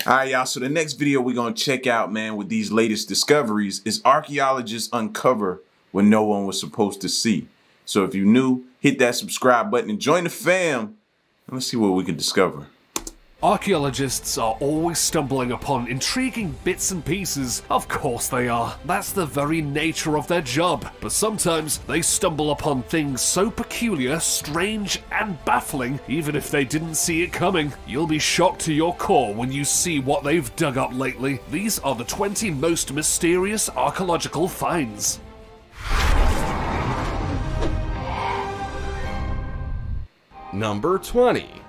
All right, y'all. So the next video we're going to check out, man, with these latest discoveries is archaeologists uncover what no one was supposed to see. So if you're new, hit that subscribe button and join the fam. And let's see what we can discover. Archaeologists are always stumbling upon intriguing bits and pieces. Of course they are. That's the very nature of their job. But sometimes they stumble upon things so peculiar, strange, and baffling, even if they didn't see it coming. You'll be shocked to your core when you see what they've dug up lately. These are the 20 most mysterious archaeological finds. Number 20.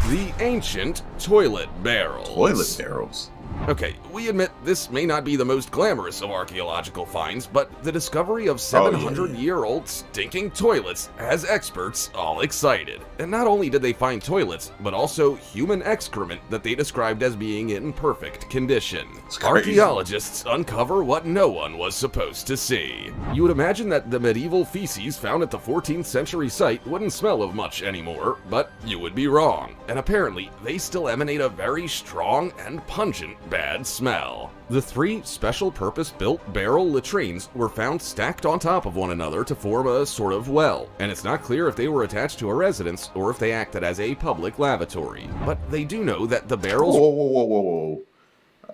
The ancient toilet barrels. Toilet barrels? Okay, we admit this may not be the most glamorous of archaeological finds, but the discovery of 700-year-old stinking toilets has experts all excited. And not only did they find toilets, but also human excrement that they described as being in perfect condition. Archaeologists uncover what no one was supposed to see. You would imagine that the medieval feces found at the 14th century site wouldn't smell of much anymore, but you would be wrong. And apparently, they still emanate a very strong and pungent bad smell. The 3 special-purpose-built barrel latrines were found stacked on top of one another to form a sort of well, and it's not clear if they were attached to a residence or if they acted as a public lavatory. But they do know that the barrels— Whoa.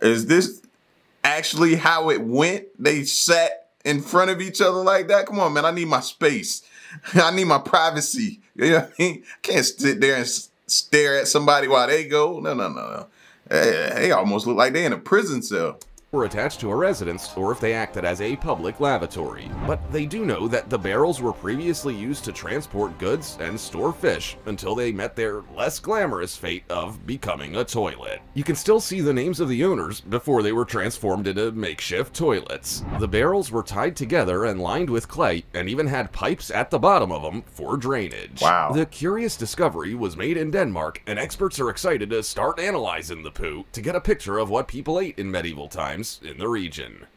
Is this actually how it went? They sat in front of each other like that? Come on, man, I need my space. I need my privacy. You know what I mean? I can't sit there and stare at somebody while they go. No. They almost look like they're in a prison cell. Were attached to a residence or if they acted as a public lavatory. But they do know that the barrels were previously used to transport goods and store fish until they met their less glamorous fate of becoming a toilet. You can still see the names of the owners before they were transformed into makeshift toilets. The barrels were tied together and lined with clay and even had pipes at the bottom of them for drainage. Wow. The curious discovery was made in Denmark, and experts are excited to start analyzing the poo to get a picture of what people ate in medieval times in the region.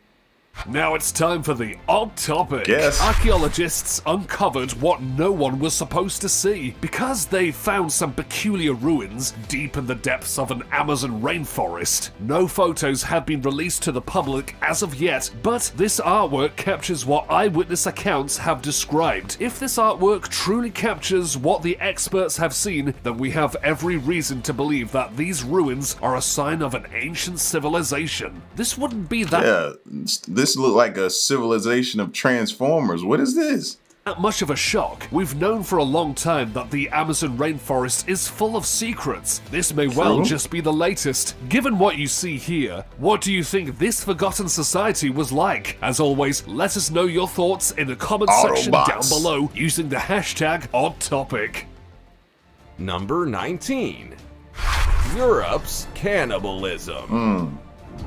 Now it's time for the odd topic. Yes. Archaeologists uncovered what no one was supposed to see. Because they found some peculiar ruins deep in the depths of an Amazon rainforest. No photos have been released to the public as of yet, but this artwork captures what eyewitness accounts have described. If this artwork truly captures what the experts have seen, then we have every reason to believe that these ruins are a sign of an ancient civilization. This wouldn't be that— This look like a civilization of Transformers. What is this? much of a shock. We've known for a long time that the Amazon rainforest is full of secrets. This may well just be the latest. Given what you see here, what do you think this forgotten society was like? As always, let us know your thoughts in the comment section down below using the hashtag #OddTopic. Number 19. Europe's cannibalism.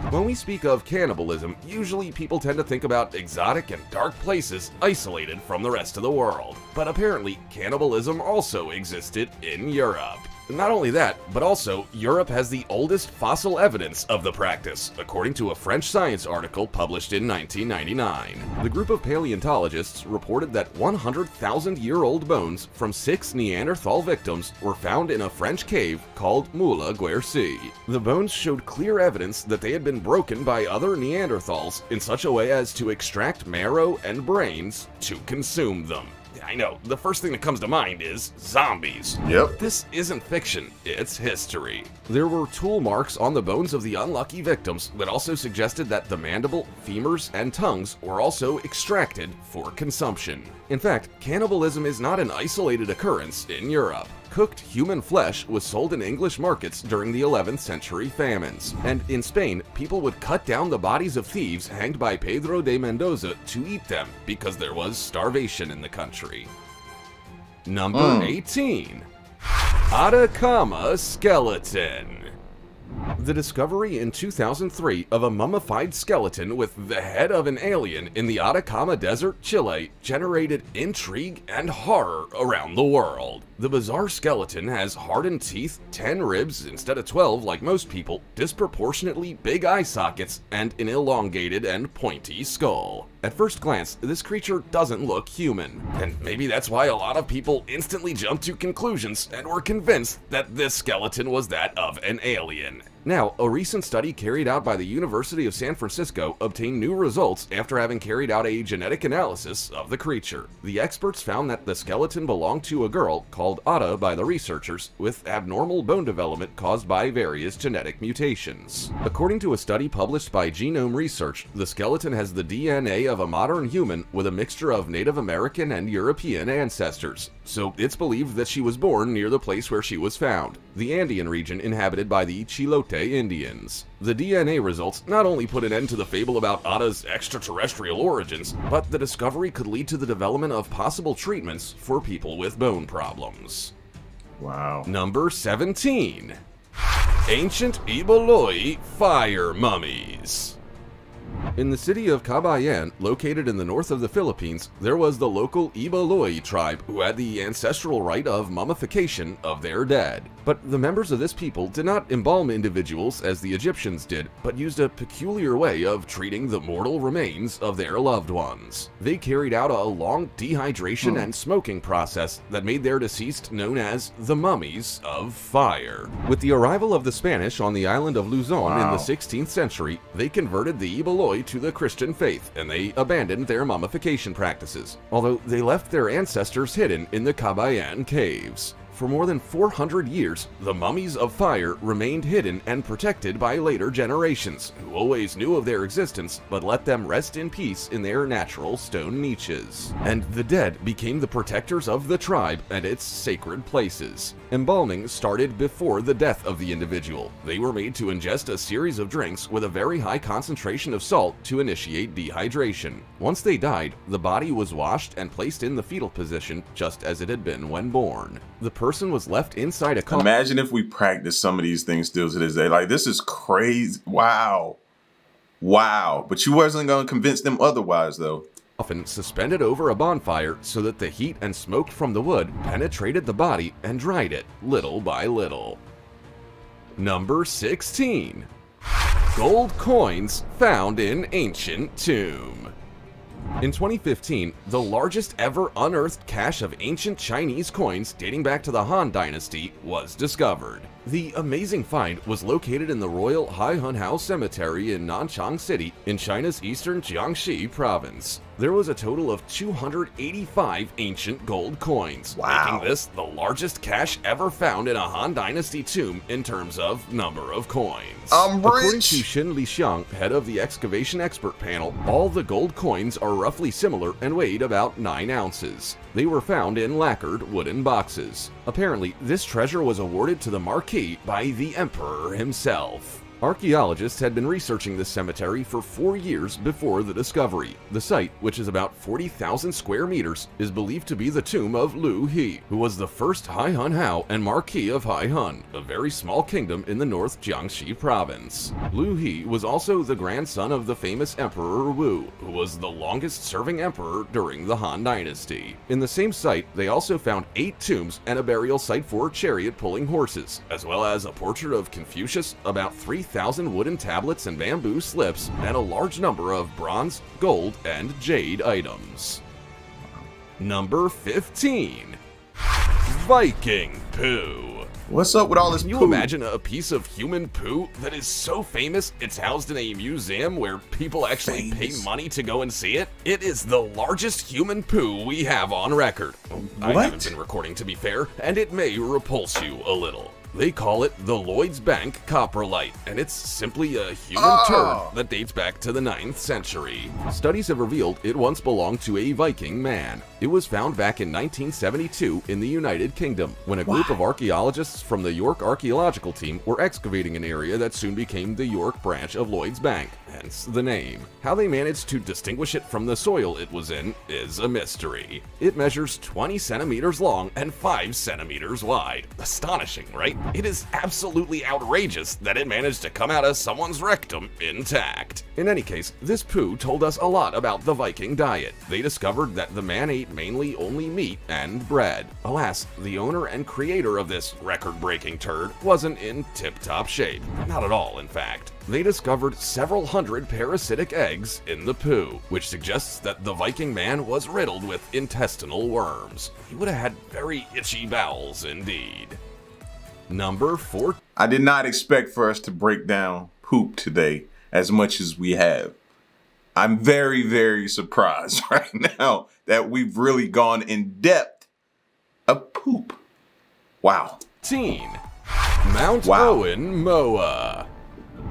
When we speak of cannibalism, usually people tend to think about exotic and dark places isolated from the rest of the world. But apparently, cannibalism also existed in Europe. Not only that, but also, Europe has the oldest fossil evidence of the practice, according to a French science article published in 1999. The group of paleontologists reported that 100,000-year-old bones from 6 Neanderthal victims were found in a French cave called Moula Guerci. The bones showed clear evidence that they had been broken by other Neanderthals in such a way as to extract marrow and brains to consume them. I know, the first thing that comes to mind is zombies. Yep. This isn't fiction, it's history. There were tool marks on the bones of the unlucky victims that also suggested that the mandible, femurs, and tongues were also extracted for consumption. In fact, cannibalism is not an isolated occurrence in Europe. Cooked human flesh was sold in English markets during the 11th century famines. And in Spain, people would cut down the bodies of thieves hanged by Pedro de Mendoza to eat them because there was starvation in the country. Number 18. Atacama Skeleton. The discovery in 2003 of a mummified skeleton with the head of an alien in the Atacama Desert, Chile, generated intrigue and horror around the world. The bizarre skeleton has hardened teeth, 10 ribs instead of 12 like most people, disproportionately big eye sockets, and an elongated and pointy skull. At first glance, this creature doesn't look human, and maybe that's why a lot of people instantly jumped to conclusions and were convinced that this skeleton was that of an alien. Now, a recent study carried out by the University of San Francisco obtained new results after having carried out a genetic analysis of the creature. The experts found that the skeleton belonged to a girl, called Ada by the researchers, with abnormal bone development caused by various genetic mutations. According to a study published by Genome Research, the skeleton has the DNA of a modern human with a mixture of Native American and European ancestors, so it's believed that she was born near the place where she was found, the Andean region inhabited by the Chilote Indians. The DNA results not only put an end to the fable about Ada's extraterrestrial origins, but the discovery could lead to the development of possible treatments for people with bone problems. Wow. Number 17. Ancient Ibaloi Fire Mummies. In the city of Cagayan, located in the north of the Philippines, there was the local Ibaloi tribe who had the ancestral rite of mummification of their dead. But the members of this people did not embalm individuals as the Egyptians did, but used a peculiar way of treating the mortal remains of their loved ones. They carried out a long dehydration and smoking process that made their deceased known as the mummies of fire. With the arrival of the Spanish on the island of Luzon in the 16th century, they converted the Ibaloi to the Christian faith, and they abandoned their mummification practices, although they left their ancestors hidden in the Cagayan caves. For more than 400 years, the mummies of fire remained hidden and protected by later generations, who always knew of their existence but let them rest in peace in their natural stone niches. And the dead became the protectors of the tribe and its sacred places. Embalming started before the death of the individual. They were made to ingest a series of drinks with a very high concentration of salt to initiate dehydration. Once they died, the body was washed and placed in the fetal position just as it had been when born. The person was left inside a coffin. Imagine if we practice some of these things still to this day. Like, this is crazy. Wow. Wow. But you wasn't going to convince them otherwise, though. Often suspended over a bonfire so that the heat and smoke from the wood penetrated the body and dried it little by little. Number 16. Gold coins found in ancient tomb. In 2015, the largest ever unearthed cache of ancient Chinese coins dating back to the Han Dynasty was discovered. The amazing find was located in the Royal Haihunhao Cemetery in Nanchang City in China's eastern Jiangxi province. There was a total of 285 ancient gold coins, making this the largest cache ever found in a Han Dynasty tomb in terms of number of coins. According to Xin Lixiang, head of the excavation expert panel, all the gold coins are roughly similar and weighed about 9 ounces. They were found in lacquered wooden boxes. Apparently, this treasure was awarded to the Marquis by the Emperor himself. Archaeologists had been researching this cemetery for 4 years before the discovery. The site, which is about 40,000 square meters, is believed to be the tomb of Lu He, who was the first Haihunhao and Marquis of Haihun, a very small kingdom in the North Jiangxi province. Lu He was also the grandson of the famous Emperor Wu, who was the longest-serving emperor during the Han Dynasty. In the same site, they also found 8 tombs and a burial site for chariot-pulling horses, as well as a portrait of Confucius, about 3,000 wooden tablets and bamboo slips, and a large number of bronze, gold, and jade items. Number 15. Viking poo. What's up with all this Can poo? you imagine a piece of human poo that is so famous it's housed in a museum where people actually pay money to go and see it? It is the largest human poo we have on record. I haven't been recording, to be fair, and it may repulse you a little. They call it the Lloyd's Bank Coprolite, and it's simply a human turd that dates back to the 9th century. Studies have revealed it once belonged to a Viking man. It was found back in 1972 in the United Kingdom, when a group of archaeologists from the York Archaeological Team were excavating an area that soon became the York branch of Lloyd's Bank, hence the name. How they managed to distinguish it from the soil it was in is a mystery. It measures 20 centimeters long and 5 centimeters wide. Astonishing, right? It is absolutely outrageous that it managed to come out of someone's rectum intact. In any case, this poo told us a lot about the Viking diet. They discovered that the man ate mainly only meat and bread. Alas, the owner and creator of this record-breaking turd wasn't in tip-top shape. Not at all, in fact. They discovered several hundred parasitic eggs in the poo, which suggests that the Viking man was riddled with intestinal worms. He would have had very itchy bowels indeed. Number 4. I did not expect for us to break down poop today as much as we have. I'm very, very surprised right now that we've really gone in depth of poop. Wow. Mount Owen, Moa.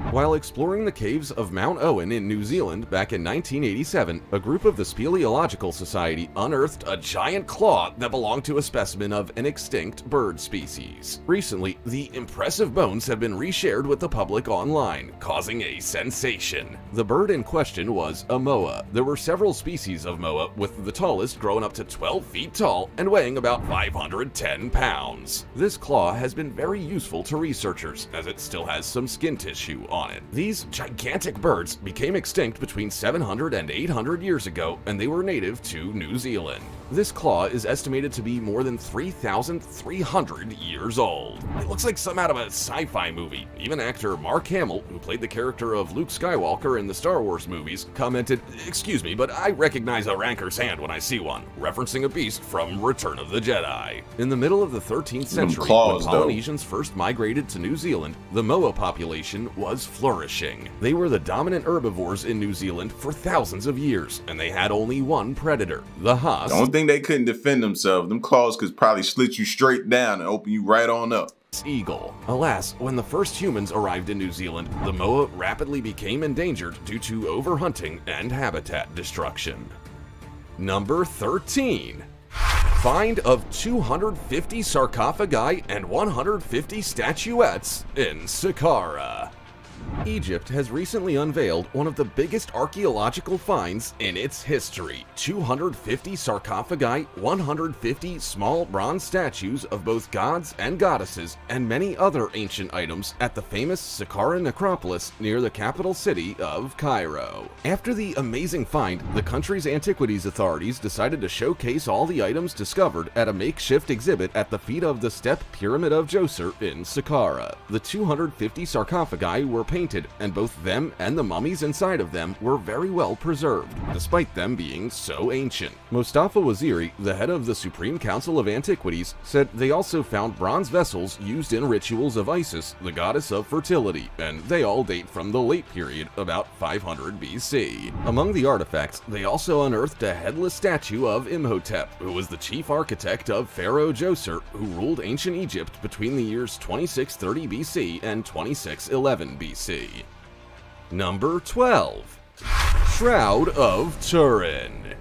While exploring the caves of Mount Owen in New Zealand back in 1987, a group of the Speleological Society unearthed a giant claw that belonged to a specimen of an extinct bird species. Recently, the impressive bones have been reshared with the public online, causing a sensation. The bird in question was a moa. There were several species of moa, with the tallest growing up to 12 feet tall and weighing about 510 pounds. This claw has been very useful to researchers, as it still has some skin tissue on it. These gigantic birds became extinct between 700 and 800 years ago, and they were native to New Zealand. This claw is estimated to be more than 3,300 years old. It looks like some out of a sci-fi movie. Even actor Mark Hamill, who played the character of Luke Skywalker in the Star Wars movies, commented, "Excuse me, but I recognize a Ranker's hand when I see one," referencing a beast from Return of the Jedi. In the middle of the 13th century, when Polynesians first migrated to New Zealand, the moa population was flourishing. They were the dominant herbivores in New Zealand for thousands of years, and they had only one predator, the Haas. The only thing they couldn't defend themselves. Them claws could probably slit you straight down and open you right on up. Eagle. Alas, when the first humans arrived in New Zealand, the moa rapidly became endangered due to overhunting and habitat destruction. Number 13. Find of 250 sarcophagi and 150 statuettes in Saqqara. Egypt has recently unveiled one of the biggest archaeological finds in its history. 250 sarcophagi, 150 small bronze statues of both gods and goddesses, and many other ancient items at the famous Saqqara necropolis near the capital city of Cairo. After the amazing find, the country's antiquities authorities decided to showcase all the items discovered at a makeshift exhibit at the feet of the Step Pyramid of Djoser in Saqqara. The 250 sarcophagi were painted, and both them and the mummies inside of them were very well preserved, despite them being so ancient. Mustafa Waziri, the head of the Supreme Council of Antiquities, said they also found bronze vessels used in rituals of Isis, the goddess of fertility, and they all date from the late period, about 500 BC. Among the artifacts, they also unearthed a headless statue of Imhotep, who was the chief architect of Pharaoh Djoser, who ruled ancient Egypt between the years 2630 BC and 2611 BC. Number 12. Shroud of Turin.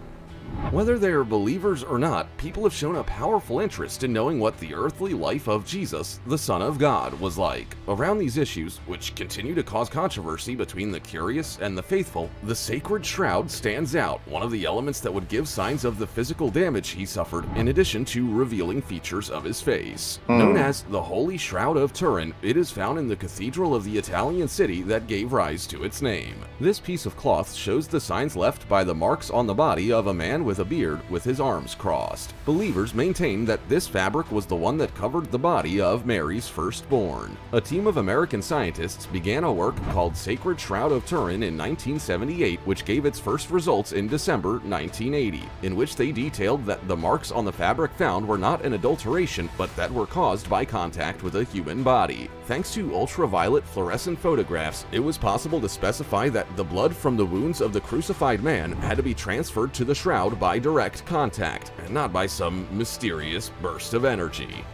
Whether they're believers or not, people have shown a powerful interest in knowing what the earthly life of Jesus, the Son of God, was like. Around these issues, which continue to cause controversy between the curious and the faithful, the sacred shroud stands out, one of the elements that would give signs of the physical damage he suffered, in addition to revealing features of his face. Known as the Holy Shroud of Turin, it is found in the cathedral of the Italian city that gave rise to its name. This piece of cloth shows the signs left by the marks on the body of a man with a beard with his arms crossed. Believers maintain that this fabric was the one that covered the body of Mary's firstborn. A team of American scientists began a work called Sacred Shroud of Turin in 1978, which gave its first results in December 1980, in which they detailed that the marks on the fabric found were not an adulteration, but that were caused by contact with a human body. Thanks to ultraviolet fluorescent photographs, it was possible to specify that the blood from the wounds of the crucified man had to be transferred to the shroud by direct contact, and not by some mysterious burst of energy.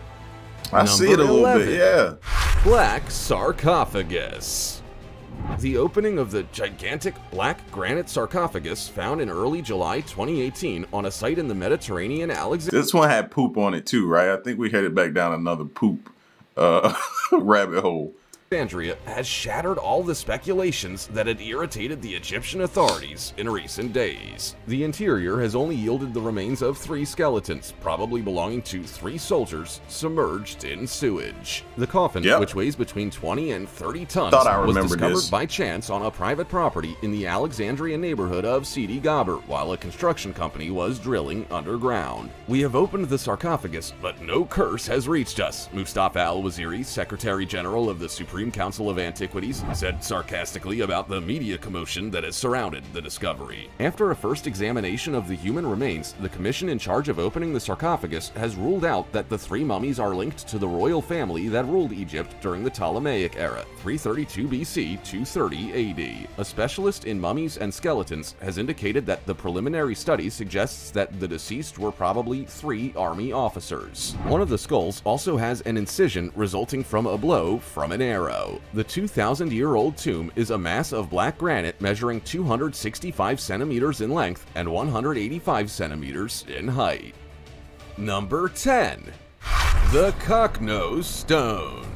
I see it a little bit, yeah. Black sarcophagus. The opening of the gigantic black granite sarcophagus found in early July 2018 on a site in the Mediterranean Alexandria. This one had poop on it too, right? I think we headed back down another poop rabbit hole. Alexandria has shattered all the speculations that had irritated the Egyptian authorities in recent days. The interior has only yielded the remains of 3 skeletons, probably belonging to 3 soldiers, submerged in sewage. The coffin, which weighs between 20 and 30 tons, was discovered by chance on a private property in the Alexandria neighborhood of Sidi Gabr while a construction company was drilling underground. We have opened the sarcophagus, but no curse has reached us, Mustafa al-Waziri, Secretary General of the Supreme Supreme Council of Antiquities said sarcastically about the media commotion that has surrounded the discovery. After a first examination of the human remains, the commission in charge of opening the sarcophagus has ruled out that the 3 mummies are linked to the royal family that ruled Egypt during the Ptolemaic era, 332 BC, 230 AD. A specialist in mummies and skeletons has indicated that the preliminary study suggests that the deceased were probably 3 army officers. One of the skulls also has an incision resulting from a blow from an arrow. The 2,000-year-old tomb is a mass of black granite measuring 265 centimeters in length and 185 centimeters in height. Number 10. The Cocknose Stone.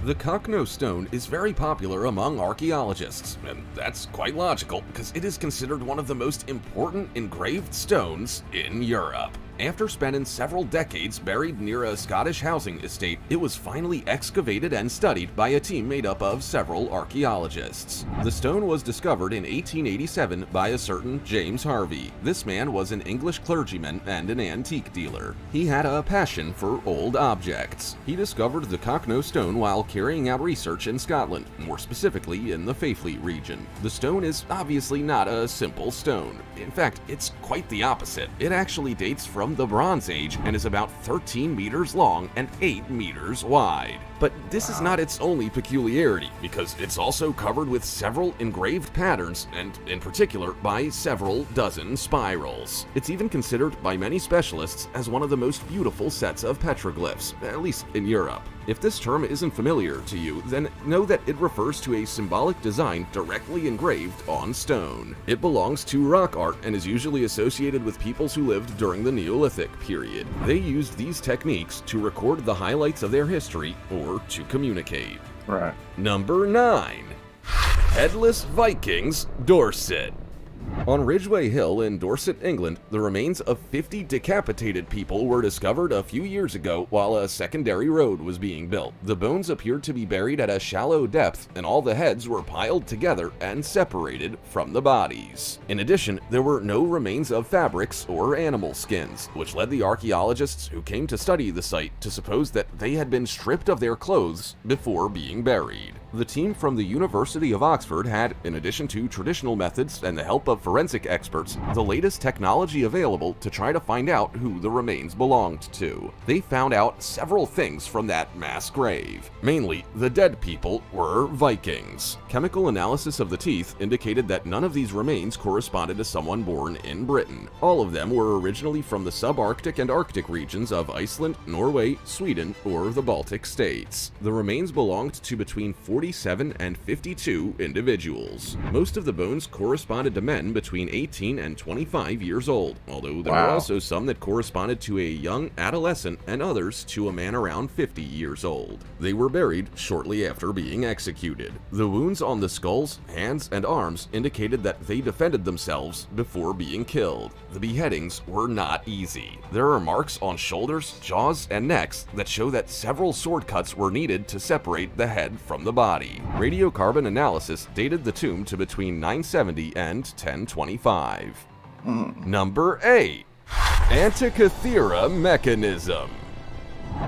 The Cocknose Stone is very popular among archaeologists, and that's quite logical because it is considered one of the most important engraved stones in Europe. After spending several decades buried near a Scottish housing estate, it was finally excavated and studied by a team made up of several archaeologists. The stone was discovered in 1887 by a certain James Harvey. This man was an English clergyman and an antique dealer. He had a passion for old objects. He discovered the Cocknose Stone while carrying out research in Scotland, more specifically in the Faifley region. The stone is obviously not a simple stone. In fact, it's quite the opposite. It actually dates from the Bronze Age and is about 13 meters long and 8 meters wide. But this is not its only peculiarity, because it's also covered with several engraved patterns, and in particular by several dozen spirals. It's even considered by many specialists as one of the most beautiful sets of petroglyphs, at least in Europe. If this term isn't familiar to you, then know that it refers to a symbolic design directly engraved on stone. It belongs to rock art and is usually associated with peoples who lived during the Neolithic period. They used these techniques to record the highlights of their history or to communicate. Right. Number 9. Headless Vikings, Dorset. On Ridgeway Hill in Dorset, England, the remains of 50 decapitated people were discovered a few years ago while a secondary road was being built. The bones appeared to be buried at a shallow depth, and all the heads were piled together and separated from the bodies. In addition, there were no remains of fabrics or animal skins, which led the archaeologists who came to study the site to suppose that they had been stripped of their clothes before being buried. The team from the University of Oxford had, in addition to traditional methods and the help of forensic experts, the latest technology available to try to find out who the remains belonged to. They found out several things from that mass grave. Mainly, the dead people were Vikings. Chemical analysis of the teeth indicated that none of these remains corresponded to someone born in Britain. All of them were originally from the subarctic and Arctic regions of Iceland, Norway, Sweden, or the Baltic states. The remains belonged to between 47 and 52 individuals. Most of the bones corresponded to men between 18 and 25 years old, although there were also some that corresponded to a young adolescent and others to a man around 50 years old. They were buried shortly after being executed. The wounds on the skulls, hands, and arms indicated that they defended themselves before being killed. The beheadings were not easy. There are marks on shoulders, jaws, and necks that show that several sword cuts were needed to separate the head from the body. Radiocarbon analysis dated the tomb to between 970 and 1025. Number 8. Antikythera Mechanism.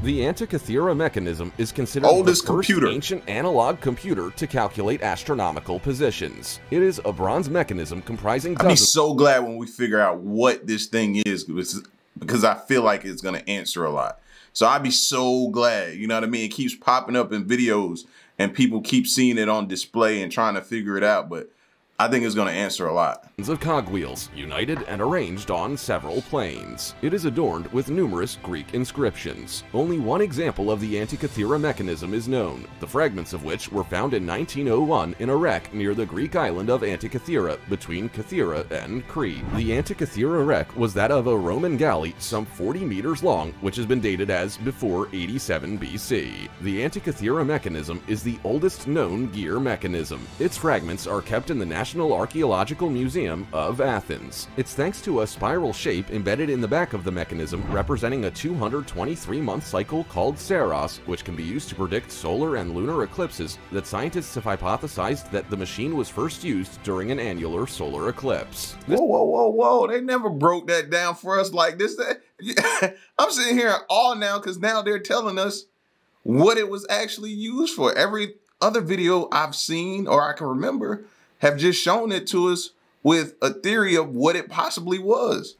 The Antikythera mechanism is considered Oldest the first computer. ancient analog computer to calculate astronomical positions. It is a bronze mechanism comprising I'd be dozens so glad when we figure out what this thing is, because I feel like it's going to answer a lot. So I'd be so glad, you know what I mean? It keeps popping up in videos and people keep seeing it on display and trying to figure it out, but I think it's going to answer a lot. of cogwheels, united and arranged on several planes. It is adorned with numerous Greek inscriptions. Only one example of the Antikythera mechanism is known, the fragments of which were found in 1901 in a wreck near the Greek island of Antikythera between Kythera and Crete. The Antikythera wreck was that of a Roman galley some 40 meters long, which has been dated as before 87 BC. The Antikythera mechanism is the oldest known gear mechanism. Its fragments are kept in the National Archaeological Museum of Athens. It's thanks to a spiral shape embedded in the back of the mechanism representing a 223-month cycle called Saros, which can be used to predict solar and lunar eclipses, that scientists have hypothesized that the machine was first used during an annular solar eclipse. Whoa. They never broke that down for us like this. I'm sitting here in awe now because now they're telling us what it was actually used for. Every other video I've seen or I can remember have just shown it to us with a theory of what it possibly was.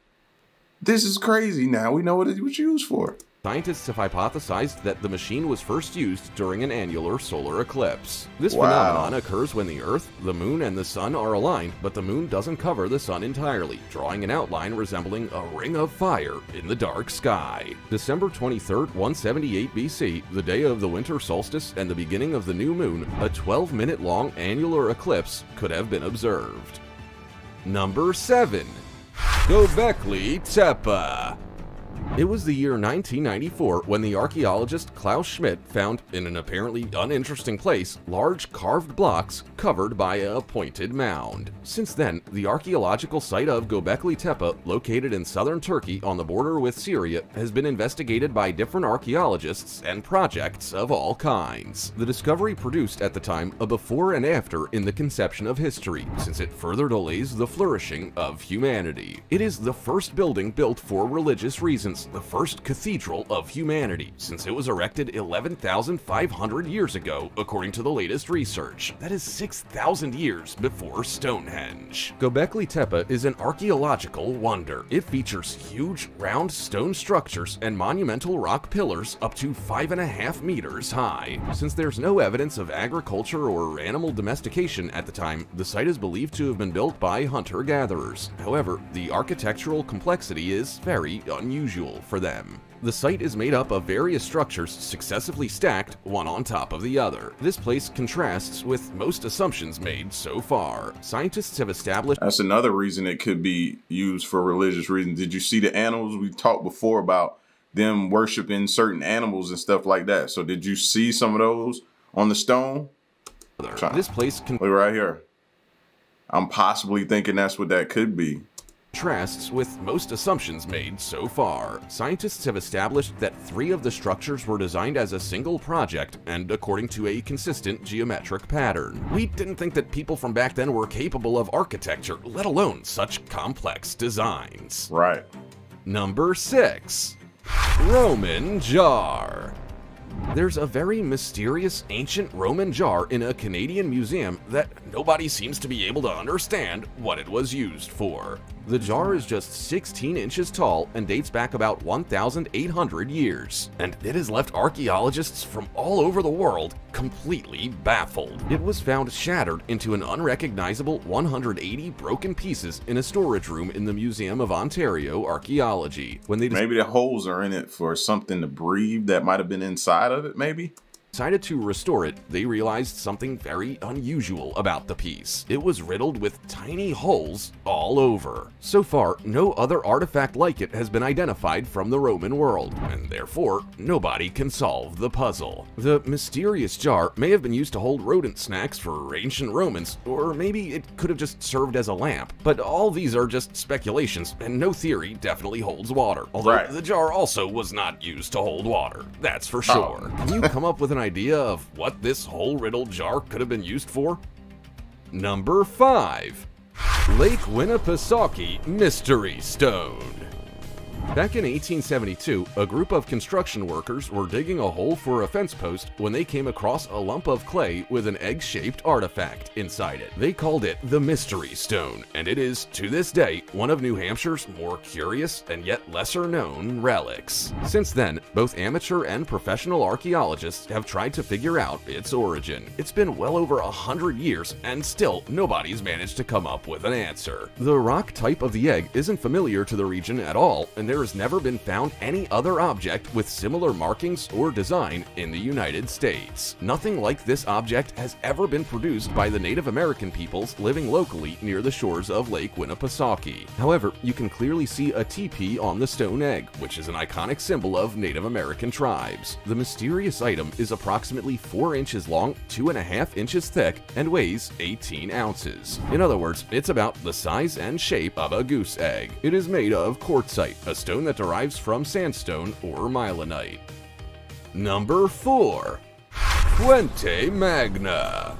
This is crazy now. We know what it was used for. Scientists have hypothesized that the machine was first used during an annular solar eclipse. This Wow. phenomenon occurs when the Earth, the Moon, and the Sun are aligned, but the Moon doesn't cover the Sun entirely, drawing an outline resembling a ring of fire in the dark sky. December 23rd, 178 BC, the day of the winter solstice and the beginning of the new moon, a 12-minute-long annular eclipse could have been observed. Number 7. Göbekli Tepe. It was the year 1994 when the archaeologist Klaus Schmidt found, in an apparently uninteresting place, large carved blocks covered by a pointed mound. Since then, the archaeological site of Göbekli Tepe, located in southern Turkey on the border with Syria, has been investigated by different archaeologists and projects of all kinds. The discovery produced at the time a before and after in the conception of history, since it further delays the flourishing of humanity. It is the first building built for religious reasons, the first cathedral of humanity, since it was erected 11,500 years ago, according to the latest research. That is 6,000 years before Stonehenge. Göbekli Tepe is an archaeological wonder. It features huge, round stone structures and monumental rock pillars up to 5.5 meters high. Since there's no evidence of agriculture or animal domestication at the time, the site is believed to have been built by hunter-gatherers. However, the architectural complexity is very unusual for them. The site is made up of various structures successively stacked, one on top of the other. This place contrasts with most assumptions made so far. Scientists have established— That's another reason it could be used for religious reasons. Did you see the animals? We talked before about them worshiping certain animals and stuff like that. So did you see some of those on the stone? This place Look right here. I'm possibly thinking that's what that could be. Contrasts with most assumptions made so far. Scientists have established that 3 of the structures were designed as a single project and according to a consistent geometric pattern. We didn't think that people from back then were capable of architecture, let alone such complex designs. Right. Number 6. Roman Jar. There's a very mysterious ancient Roman jar in a Canadian museum that nobody seems to be able to understand what it was used for. The jar is just 16 inches tall and dates back about 1,800 years, and it has left archaeologists from all over the world completely baffled. It was found shattered into an unrecognizable 180 broken pieces in a storage room in the Museum of Ontario Archaeology. When they Maybe the holes are in it for something to breathe that might have been inside of it, maybe? decided to restore it, they realized something very unusual about the piece. It was riddled with tiny holes all over. So far, no other artifact like it has been identified from the Roman world, and therefore, nobody can solve the puzzle. The mysterious jar may have been used to hold rodent snacks for ancient Romans, or maybe it could have just served as a lamp, but all these are just speculations, and no theory definitely holds water. Although the jar also was not used to hold water, that's for sure. Can you come up with an idea of what this hole riddled jar could have been used for? Number 5. Lake Winnipesaukee Mystery Stone. Back in 1872, a group of construction workers were digging a hole for a fence post when they came across a lump of clay with an egg-shaped artifact inside it. They called it the Mystery Stone, and it is, to this day, one of New Hampshire's more curious and yet lesser-known relics. Since then, both amateur and professional archaeologists have tried to figure out its origin. It's been well over 100 years, and still nobody's managed to come up with an answer. The rock type of the egg isn't familiar to the region at all, and there has never been found any other object with similar markings or design in the United States. Nothing like this object has ever been produced by the Native American peoples living locally near the shores of Lake Winnipesaukee. However, you can clearly see a teepee on the stone egg, which is an iconic symbol of Native American tribes. The mysterious item is approximately 4 inches long, 2.5 inches thick, and weighs 18 ounces. In other words, it's about the size and shape of a goose egg. It is made of quartzite, a stone that derives from sandstone or melanite. Number 4. Fuente Magna.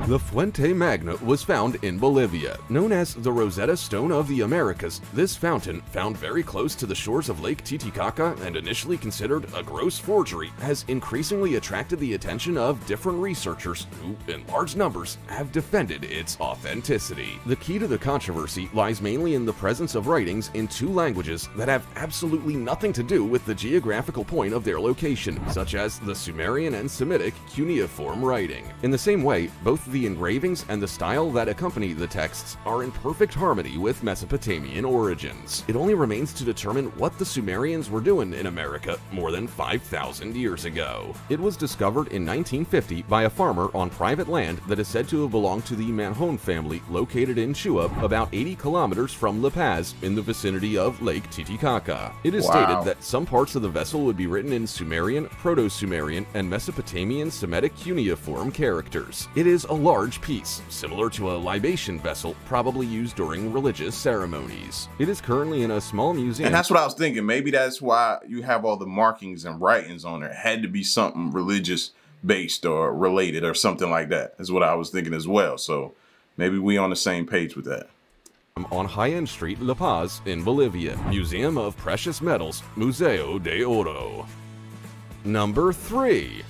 The Fuente Magna was found in Bolivia. Known as the Rosetta Stone of the Americas, this fountain, found very close to the shores of Lake Titicaca and initially considered a gross forgery, has increasingly attracted the attention of different researchers who, in large numbers, have defended its authenticity. The key to the controversy lies mainly in the presence of writings in two languages that have absolutely nothing to do with the geographical point of their location, such as the Sumerian and Semitic cuneiform writing. In the same way, both the engravings and the style that accompany the texts are in perfect harmony with Mesopotamian origins. It only remains to determine what the Sumerians were doing in America more than 5,000 years ago. It was discovered in 1950 by a farmer on private land that is said to have belonged to the Manjon family located in Chua, about 80 kilometers from La Paz in the vicinity of Lake Titicaca. It is stated that some parts of the vessel would be written in Sumerian, Proto-Sumerian, and Mesopotamian Semitic cuneiform characters. It is a large piece, similar to a libation vessel, probably used during religious ceremonies. It is currently in a small museum. And that's what I was thinking. Maybe that's why you have all the markings and writings on there. It had to be something religious based or related or something like that, is what I was thinking as well. So maybe we on the same page with that. On High-End Street, La Paz, in Bolivia. Museum of Precious Metals, Museo de Oro. Number 3.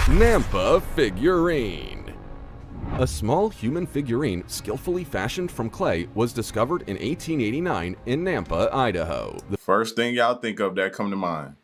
Nampa Figurine. A small human figurine skillfully fashioned from clay was discovered in 1889 in Nampa, Idaho. The first thing y'all think of that come to mind,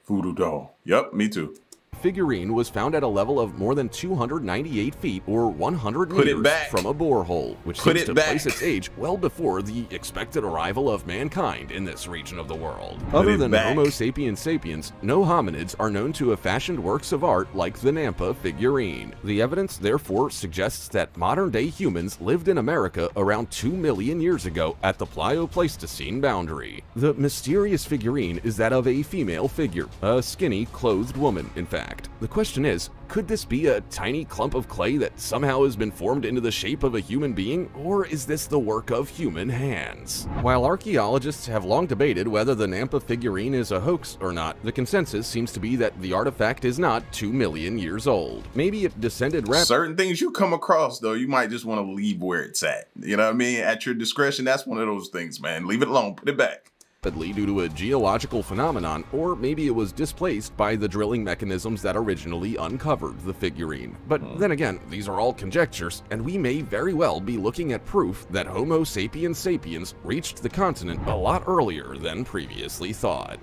voodoo doll. Yep, me too. Figurine was found at a level of more than 298 feet or 100 meters from a borehole, which seems to place its age well before the expected arrival of mankind in this region of the world. Other than Homo sapiens sapiens, no hominids are known to have fashioned works of art like the Nampa figurine. The evidence therefore suggests that modern-day humans lived in America around 2 million years ago at the Plio-Pleistocene boundary. The mysterious figurine is that of a female figure, a skinny, clothed woman, in fact. The question is, could this be a tiny clump of clay that somehow has been formed into the shape of a human being, or is this the work of human hands? While archaeologists have long debated whether the Nampa figurine is a hoax or not, the consensus seems to be that the artifact is not 2 million years old. Maybe it descended rapidly. Certain things you come across, though, you might just want to leave where it's at. You know what I mean? At your discretion, that's one of those things, man. Leave it alone, put it back. Due to a geological phenomenon, or maybe it was displaced by the drilling mechanisms that originally uncovered the figurine. But then again, these are all conjectures, and we may very well be looking at proof that Homo sapiens sapiens reached the continent a lot earlier than previously thought.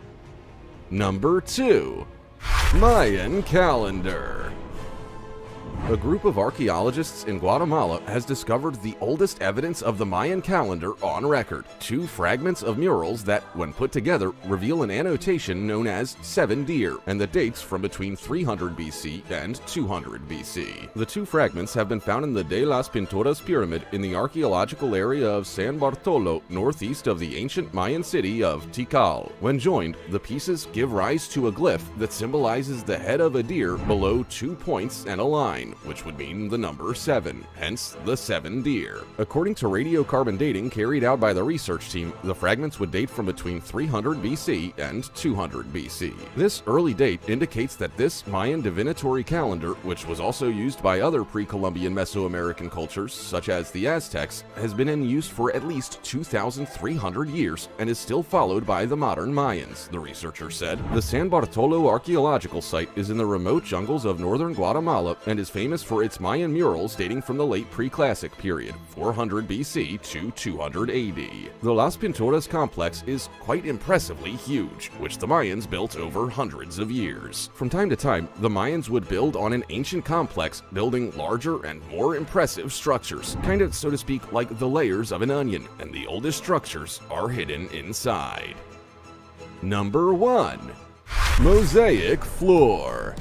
Number 2. Mayan Calendar. A group of archaeologists in Guatemala has discovered the oldest evidence of the Mayan calendar on record. 2 fragments of murals that, when put together, reveal an annotation known as 7 Deer, and the dates from between 300 BC and 200 BC. The 2 fragments have been found in the De las Pinturas Pyramid in the archaeological area of San Bartolo, northeast of the ancient Mayan city of Tikal. When joined, the pieces give rise to a glyph that symbolizes the head of a deer below 2 points and a line, which would mean the number 7, hence the 7 deer. According to radiocarbon dating carried out by the research team, the fragments would date from between 300 BC and 200 BC. This early date indicates that this Mayan divinatory calendar, which was also used by other pre-Columbian Mesoamerican cultures, such as the Aztecs, has been in use for at least 2,300 years and is still followed by the modern Mayans, the researcher said. The San Bartolo archaeological site is in the remote jungles of northern Guatemala and is famous for its Mayan murals dating from the late pre-classic period, 400 BC to 200 AD. The Las Pinturas complex is quite impressively huge, which the Mayans built over hundreds of years. From time to time, the Mayans would build on an ancient complex, building larger and more impressive structures, kind of, so to speak, like the layers of an onion, and the oldest structures are hidden inside. Number 1. Mosaic Floor.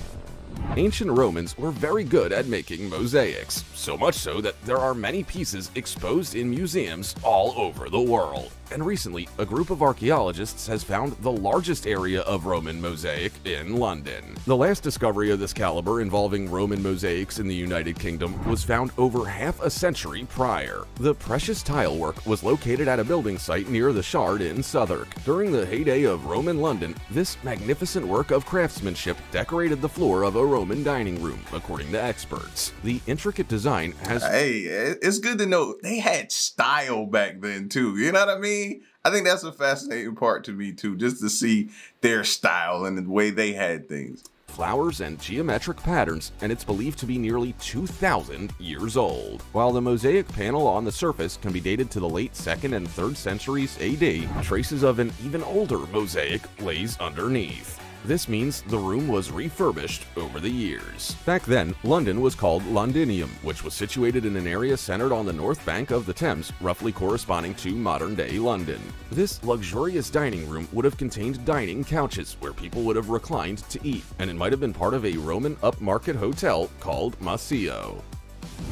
Ancient Romans were very good at making mosaics, so much so that there are many pieces exposed in museums all over the world. And recently, a group of archaeologists has found the largest area of Roman mosaic in London. The last discovery of this caliber involving Roman mosaics in the United Kingdom was found over half a century prior. The precious tile work was located at a building site near the Shard in Southwark. During the heyday of Roman London, this magnificent work of craftsmanship decorated the floor of a Roman dining room, according to experts. The intricate design has... Hey, it's good to know they had style back then too. You know what I mean? I think that's a fascinating part to me too, just to see their style and the way they had things. Flowers and geometric patterns, and it's believed to be nearly 2,000 years old. While the mosaic panel on the surface can be dated to the late 2nd and 3rd centuries AD, traces of an even older mosaic lays underneath. This means the room was refurbished over the years. Back then, London was called Londinium, which was situated in an area centered on the north bank of the Thames, roughly corresponding to modern-day London. This luxurious dining room would have contained dining couches where people would have reclined to eat, and it might have been part of a Roman upmarket hotel called Maseo.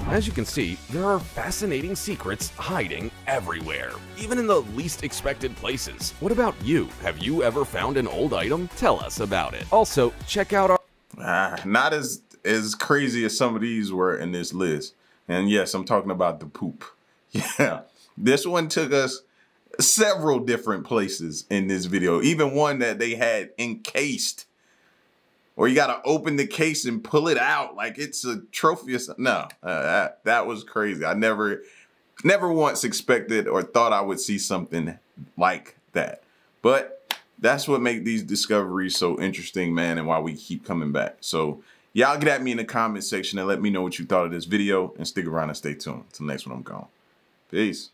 As you can see, there are fascinating secrets hiding everywhere, even in the least expected places. What about you? Have you ever found an old item? Tell us about it. Also, check out our... Not as crazy as some of these were in this list. And yes, I'm talking about the poop. Yeah, this one took us several different places in this video, even one that they had encased. Or you got to open the case and pull it out like it's a trophy or something. No, that was crazy. I never once expected or thought I would see something like that. But that's what makes these discoveries so interesting, man, and why we keep coming back. So y'all get at me in the comment section and let me know what you thought of this video, and stick around and stay tuned. Till next one, I'm gone. Peace.